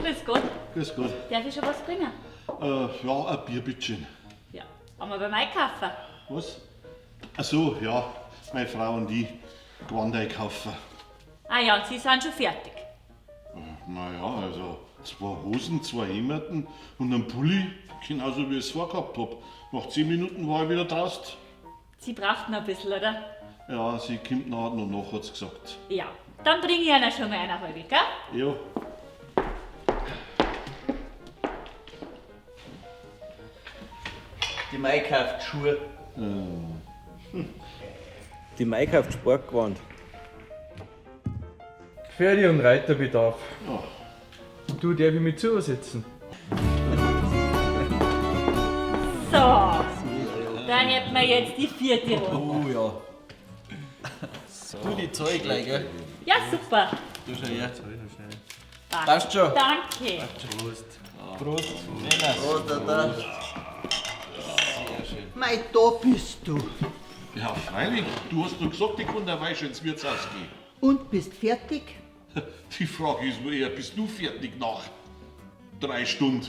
Grüß Gott. Grüß Gott. Darf ich schon was bringen? Ja, ein Bier, bitteschön. Ja. Haben wir beim Einkaufen? Was? Ach so, ja, meine Frau und ich gewandt einkaufen. Ah ja, und Sie sind schon fertig. Naja, also 2 Hosen, 2 Hemden und ein Pulli, genauso wie ich es vorgehabt habe. Nach 10 Minuten war ich wieder draußen. Sie braucht noch ein bisschen, oder? Ja, sie kommt nachher noch nach, hat sie gesagt. Ja. Dann bringe ich Ihnen schon mal eine halbe, gell? Ja. Die Mai kauft Schuhe. Die Mai kauft Sportgewand. Pferde- und Reiterbedarf. Ja. Du, darf ich mich zusetzen? So. Dann hätten wir jetzt die 4. Runde. Oh ja. Du, die Zahl gleich, gell? Ja, super. Du schau her. Passt. Passt schon. Danke. Prost. Prost, da. Mei, da bist du. Ja, freilich. Du hast doch gesagt, ich kann dabei schon ins Wirtshaus gehen. Und bist fertig? Die Frage ist nur eher, bist du fertig nach 3 Stunden?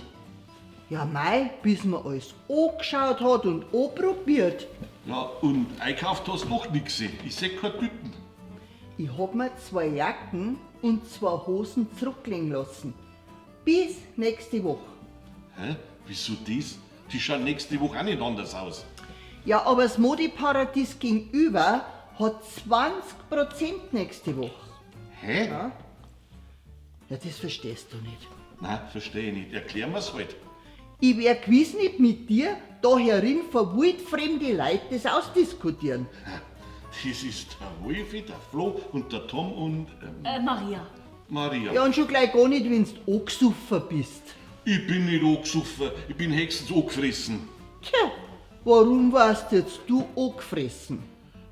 Ja, mei, bis man alles angeschaut hat und anprobiert. Ja, und einkauft hast du noch nichts gesehen. Ich seh keine Tüten. Ich hab mir 2 Jacken und 2 Hosen zurücklegen lassen. Bis nächste Woche. Hä? Wieso das? Die schauen nächste Woche auch nicht anders aus. Ja, aber das Modeparadies gegenüber hat 20% nächste Woche. Hä? Ja, das verstehst du nicht. Nein, verstehe ich nicht. Erklär mir's halt. Ich wär gewiss nicht mit dir da herin vor wildfremde Leute das ausdiskutieren. Das ist der Wolfi, der Flo und der Tom und Maria. Maria. Ja, und schon gleich gar nicht, wenn du angesoffen bist. Ich bin nicht angesoffen, ich bin höchstens angefressen. Tja, warum warst jetzt du angefressen?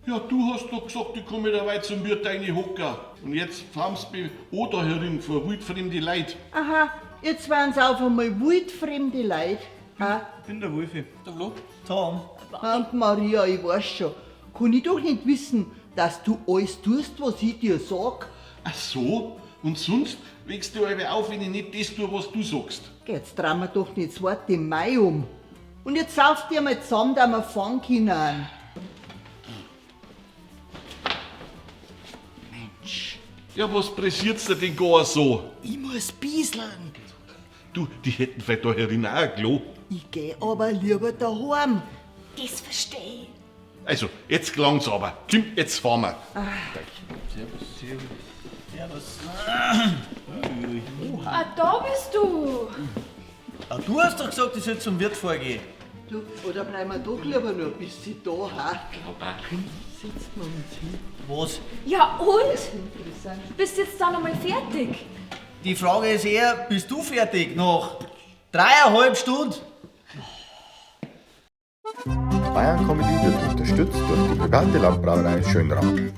Ja, du hast doch gesagt, ich komme da weit zum Wirt deine Hocker. Und jetzt fahren sie mich auch da herin vor wildfremde Leute. Aha, jetzt waren's auf einmal wildfremde Leute. Ha? Ich bin der Wolfi. Der Flo. Tom. Und Maria, ich weiß schon. Kann ich doch nicht wissen, dass du alles tust, was ich dir sag? Ach so? Und sonst wächst du aber auf, wenn ich nicht das tue, was du sagst. Jetzt drehen wir doch nicht das Wort im Mai um. Und jetzt saufst dir mal zusammen, dass wir fahren können. Mensch, Ja, was pressiert's dir denn gar so? ich muss bieseln. Du, die hätten vielleicht da herin auch ein Klo. Ich geh aber lieber daheim. Das verstehe ich. Also, jetzt gelang's aber. Komm, jetzt fahren wir. Ah, da bist du. Ah, du hast doch gesagt, ich soll zum Wirt vorgehen. Du, oder bleiben wir doch lieber noch bis sie da ha? Sitzt man uns hin. Was? Ja, und? Interessant. Bist jetzt da nochmal fertig? Die Frage ist eher, bist du fertig? Nach 3,5 Stunden? Bayern Comedy wird unterstützt durch die private Landbrauerei Schönraum.